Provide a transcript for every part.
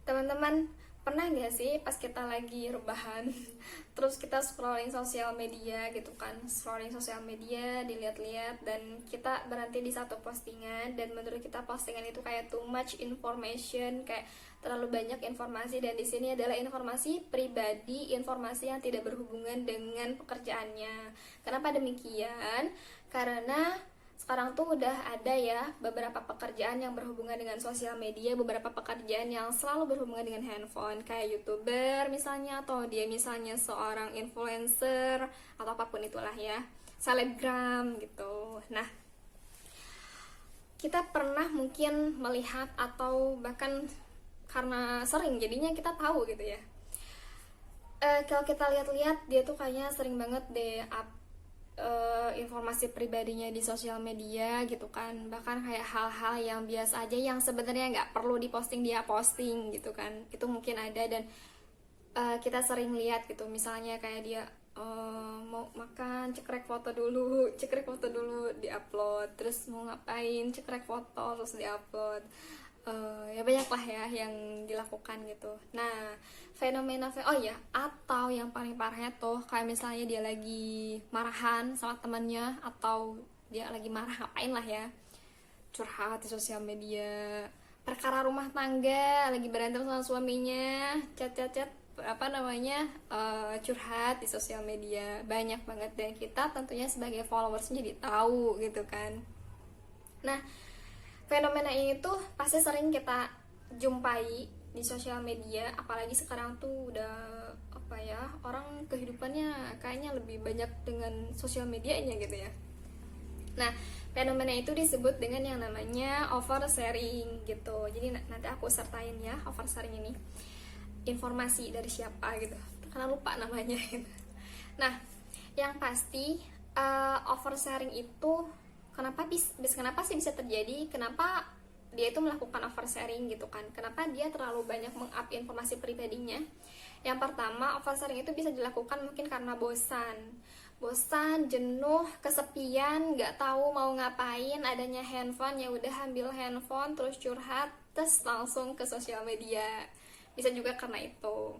Teman-teman, pernah gak sih pas kita lagi rebahan terus kita scrolling sosial media gitu kan, scrolling sosial media, dilihat-lihat, dan kita berhenti di satu postingan, dan menurut kita postingan itu kayak too much information, kayak terlalu banyak informasi, dan di sini adalah informasi pribadi, informasi yang tidak berhubungan dengan pekerjaannya. Kenapa demikian? Karena sekarang tuh udah ada ya beberapa pekerjaan yang berhubungan dengan sosial media, beberapa pekerjaan yang selalu berhubungan dengan handphone, kayak YouTuber misalnya, atau dia misalnya seorang influencer, atau apapun itulah ya, selebgram gitu. Nah, kita pernah mungkin melihat, atau bahkan karena sering jadinya kita tahu gitu ya. Kalau kita lihat-lihat, dia tuh kayaknya sering banget deh informasi pribadinya di sosial media gitu kan, bahkan kayak hal-hal yang biasa aja yang sebenarnya nggak perlu diposting dia posting gitu kan, itu mungkin ada. Dan kita sering lihat gitu, misalnya kayak dia mau makan, cekrek foto dulu diupload, terus mau ngapain, cekrek foto terus diupload. Ya banyak lah ya yang dilakukan gitu. Nah, oh ya, atau yang paling parahnya tuh kayak misalnya dia lagi marahan sama temannya, atau dia lagi marah ngapain lah ya, curhat di sosial media, perkara rumah tangga, lagi berantem sama suaminya, chat apa namanya, curhat di sosial media, banyak banget. Dan kita tentunya sebagai followers jadi tahu gitu kan. Nah, fenomena ini tuh pasti sering kita jumpai di sosial media, apalagi sekarang tuh udah apa ya, orang kehidupannya kayaknya lebih banyak dengan sosial medianya gitu ya. Nah, fenomena itu disebut dengan yang namanya oversharing gitu. Jadi nanti aku sertain ya oversharing ini. Informasi dari siapa gitu. Karena lupa namanya gitu. Nah, yang pasti oversharing itu kenapa sih bisa terjadi? Kenapa dia itu melakukan oversharing gitu kan? Kenapa dia terlalu banyak meng-up informasi pribadinya? Yang pertama, oversharing itu bisa dilakukan mungkin karena bosan, jenuh, kesepian, nggak tahu mau ngapain, adanya handphone, ya udah ambil handphone terus curhat, terus langsung ke sosial media. Bisa juga karena itu.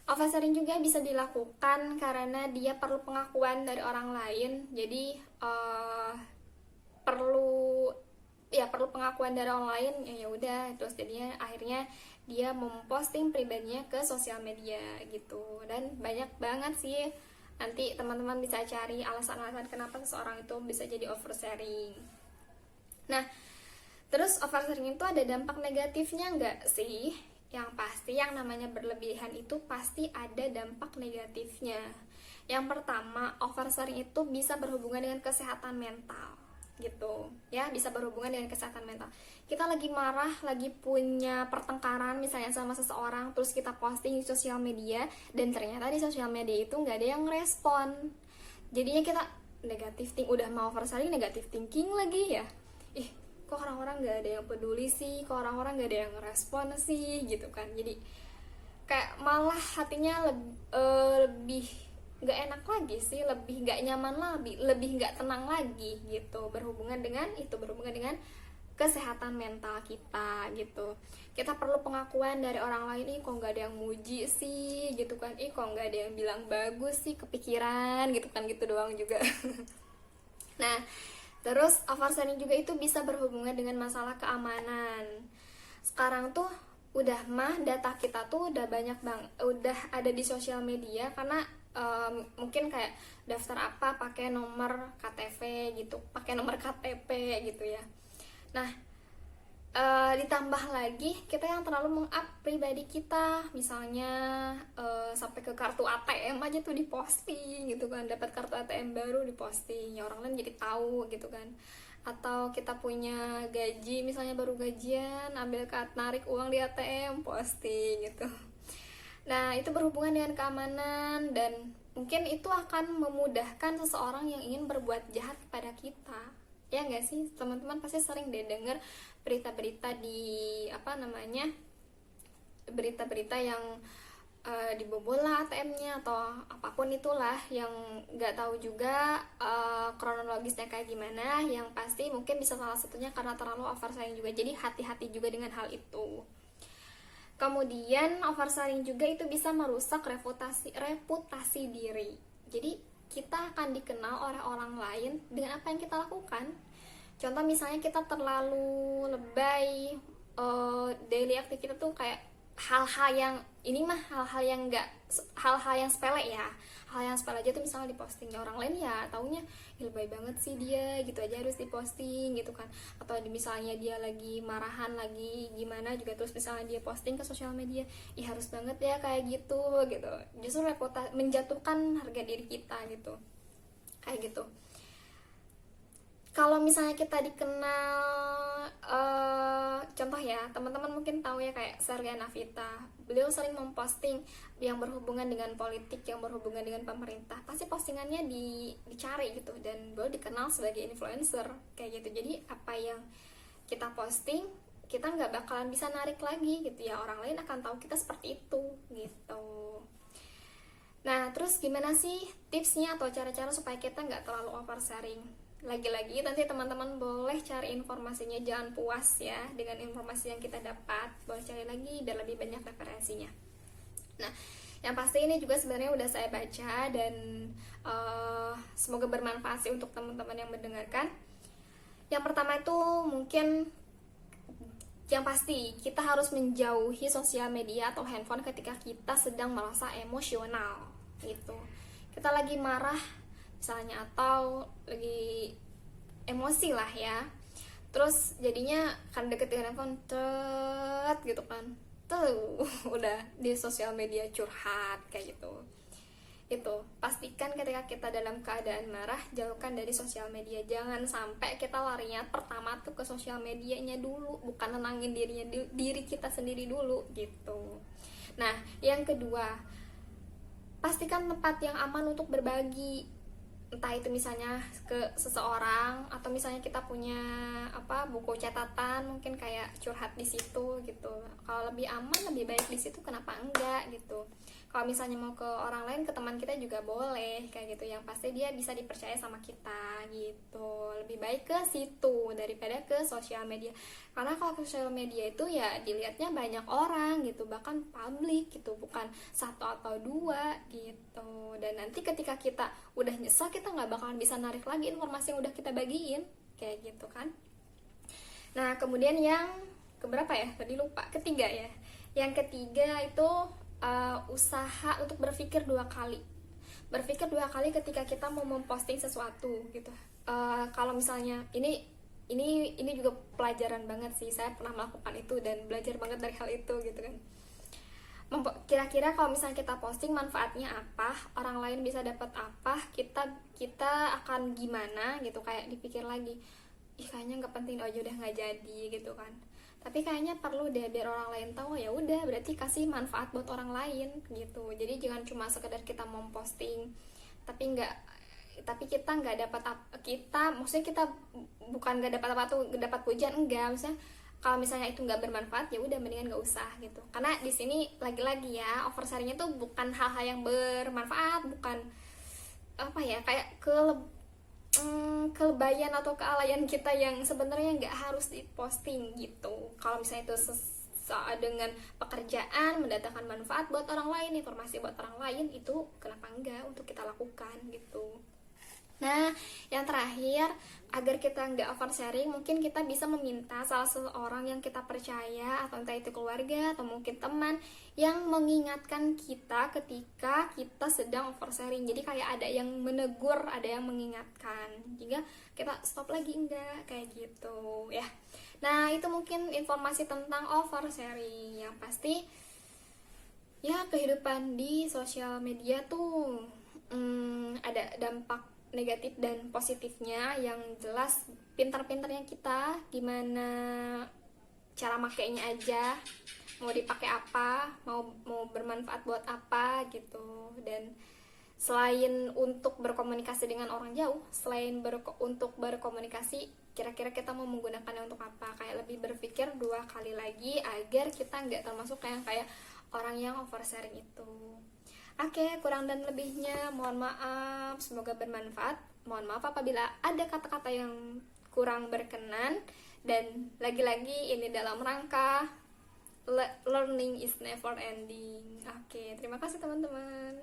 Oversharing juga bisa dilakukan karena dia perlu pengakuan dari orang lain. Jadi perlu pengakuan dari orang lain, ya udah, terus jadinya akhirnya dia memposting pribadinya ke sosial media gitu. Dan banyak banget sih, nanti teman-teman bisa cari alasan-alasan kenapa seseorang itu bisa jadi oversharing. Nah, terus oversharing itu ada dampak negatifnya nggak sih? Yang pasti yang namanya berlebihan itu pasti ada dampak negatifnya. Yang pertama, oversharing itu bisa berhubungan dengan kesehatan mental gitu ya, bisa berhubungan dengan kesehatan mental. Kita lagi marah, lagi punya pertengkaran misalnya sama seseorang, terus kita posting di sosial media, dan ternyata di sosial media itu nggak ada yang respon. Jadinya kita udah mau oversharing, negatif thinking lagi ya. Kok orang-orang nggak ada yang peduli sih, kok orang-orang nggak ada yang respon sih gitu kan. Jadi kayak malah hatinya lebih nggak enak lagi sih, lebih nggak nyaman lagi, lebih nggak tenang lagi gitu. Berhubungan dengan kesehatan mental kita gitu. Kita perlu pengakuan dari orang lain, kok nggak ada yang muji sih gitu kan, kok nggak ada yang bilang bagus sih, kepikiran gitu kan, gitu doang juga. Nah, terus oversharing juga itu bisa berhubungan dengan masalah keamanan. Sekarang tuh udah data kita tuh udah banyak udah ada di sosial media, karena mungkin kayak daftar apa pakai nomor KTP gitu, pakai nomor KTP gitu ya. Nah, ditambah lagi kita yang terlalu meng-up pribadi kita, misalnya sampai ke kartu ATM aja tuh diposting gitu kan, dapat kartu ATM baru diposting, ya orang lain jadi tahu gitu kan. Atau kita punya gaji, misalnya baru gajian, ambil narik uang di ATM, posting gitu. Nah, itu berhubungan dengan keamanan, dan mungkin itu akan memudahkan seseorang yang ingin berbuat jahat kepada kita. Ya nggak sih, teman-teman pasti sering deh denger berita-berita di berita-berita yang dibobol lah ATM-nya atau apapun itulah, yang nggak tahu juga kronologisnya kayak gimana. Yang pasti mungkin bisa salah satunya karena terlalu oversharing juga. Jadi hati-hati juga dengan hal itu. Kemudian oversharing juga itu bisa merusak reputasi diri. Jadi kita akan dikenal oleh orang lain dengan apa yang kita lakukan. Contoh misalnya kita terlalu lebay, daily activity tuh kayak hal-hal yang ini mah hal-hal yang enggak, hal-hal yang sepele ya, hal yang sepele aja tuh misalnya dipostingnya orang lain ya taunya lebay banget sih dia, gitu aja harus diposting gitu kan. Atau misalnya dia lagi marahan lagi gimana juga terus misalnya dia posting ke sosial media, ih harus banget ya kayak gitu gitu, justru menjatuhkan harga diri kita gitu, kayak gitu. Kalau misalnya kita dikenal, contoh ya, teman-teman mungkin tahu ya kayak Sergei Navita, beliau sering memposting yang berhubungan dengan politik, yang berhubungan dengan pemerintah, pasti postingannya dicari gitu, dan beliau dikenal sebagai influencer kayak gitu. Jadi apa yang kita posting, kita nggak bakalan bisa narik lagi gitu ya, orang lain akan tahu kita seperti itu gitu. Nah, terus gimana sih tipsnya atau cara-cara supaya kita nggak terlalu oversharing? Lagi-lagi nanti teman-teman boleh cari informasinya, jangan puas ya dengan informasi yang kita dapat, boleh cari lagi biar lebih banyak referensinya. Nah, yang pasti ini juga sebenarnya udah saya baca dan semoga bermanfaat sih untuk teman-teman yang mendengarkan. Yang pertama itu mungkin yang pasti kita harus menjauhi sosial media atau handphone ketika kita sedang merasa emosional gitu. Kita lagi marah misalnya atau lagi emosi lah ya, terus jadinya kan deket dengan handphone gitu kan, tuh udah di sosial media curhat kayak gitu. Itu pastikan ketika kita dalam keadaan marah, jauhkan dari sosial media. Jangan sampai kita larinya pertama tuh ke sosial medianya dulu, bukan nenangin diri kita sendiri dulu gitu. Nah, yang kedua, pastikan tempat yang aman untuk berbagi, entah itu misalnya ke seseorang atau misalnya kita punya buku catatan mungkin kayak curhat di situ gitu. Kalau lebih aman lebih baik di situ, kenapa enggak gitu. Kalau misalnya mau ke orang lain, ke teman kita juga boleh kayak gitu, yang pasti dia bisa dipercaya sama kita gitu. Lebih baik ke situ daripada ke sosial media, karena kalau ke sosial media itu ya dilihatnya banyak orang gitu, bahkan publik gitu, bukan satu atau dua gitu. Dan nanti ketika kita udah nyesel, kita nggak bakalan bisa narik lagi informasi yang udah kita bagiin kayak gitu kan. Nah, kemudian yang keberapa ya, tadi lupa, ketiga ya. Yang ketiga itu usaha untuk berpikir dua kali ketika kita mau memposting sesuatu gitu. Kalau misalnya ini juga pelajaran banget sih, saya pernah melakukan itu dan belajar banget dari hal itu gitu kan. Kira-kira kalau misalnya kita posting manfaatnya apa, orang lain bisa dapat apa, kita akan gimana gitu, kayak dipikir lagi, ih kayaknya nggak penting aja, udah nggak jadi gitu kan. Tapi kayaknya perlu deh biar orang lain tahu, ya udah berarti kasih manfaat buat orang lain gitu. Jadi jangan cuma sekedar kita mau posting tapi kita nggak dapat maksudnya kita bukan nggak dapat apa tuh, dapat pujian enggak, maksudnya kalau misalnya itu nggak bermanfaat ya udah mendingan nggak usah gitu. Karena di sini lagi-lagi ya, oversharingnya tuh bukan hal-hal yang bermanfaat, bukan kayak kelebayan atau kealayan kita yang sebenarnya nggak harus diposting gitu. Kalau misalnya itu dengan pekerjaan mendatangkan manfaat buat orang lain, informasi buat orang lain, itu kenapa enggak untuk kita lakukan gitu. Nah, yang terakhir, agar kita nggak oversharing, mungkin kita bisa meminta salah seorang yang kita percaya, atau entah itu keluarga atau mungkin teman, yang mengingatkan kita ketika kita sedang oversharing. Jadi kayak ada yang menegur, ada yang mengingatkan, jika kita stop lagi enggak, kayak gitu ya. Nah, itu mungkin informasi tentang oversharing. Yang pasti ya, kehidupan di sosial media tuh ada dampak negatif dan positifnya. Yang jelas pintar-pintarnya kita gimana cara makainya aja, mau dipakai apa, mau bermanfaat buat apa gitu. Dan selain untuk berkomunikasi dengan orang jauh, selain untuk berkomunikasi, kira-kira kita mau menggunakannya untuk apa, kayak lebih berpikir dua kali lagi agar kita nggak termasuk kayak orang yang oversharing itu. Oke, kurang dan lebihnya mohon maaf, semoga bermanfaat. Mohon maaf apabila ada kata-kata yang kurang berkenan, dan lagi-lagi ini dalam rangka learning is never ending. Oke, terima kasih teman-teman.